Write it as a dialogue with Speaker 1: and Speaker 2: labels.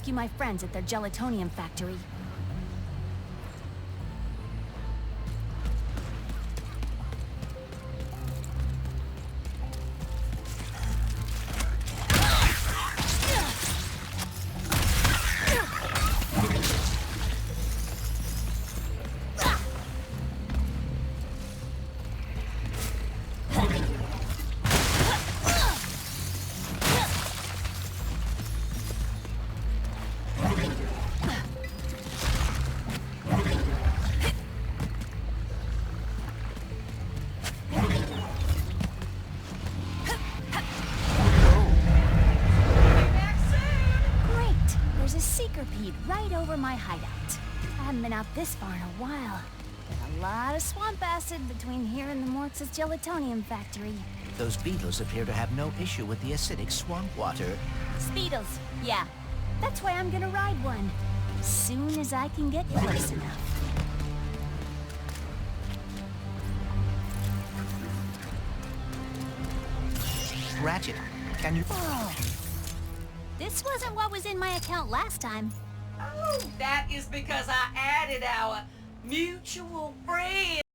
Speaker 1: rescue my friends at their gelatonium factory. Right over my hideout. I haven't been out this far in a while. Been a lot of swamp acid between here and the Morx's gelatonium factory.
Speaker 2: Those beetles appear to have no issue with the acidic swamp water.
Speaker 1: Speedles, yeah. That's why I'm gonna ride one. Soon as I can get close enough.
Speaker 2: Ratchet, can you...
Speaker 1: Oh. This wasn't what was in my account last time.
Speaker 3: Oh, that is because I added our mutual friend.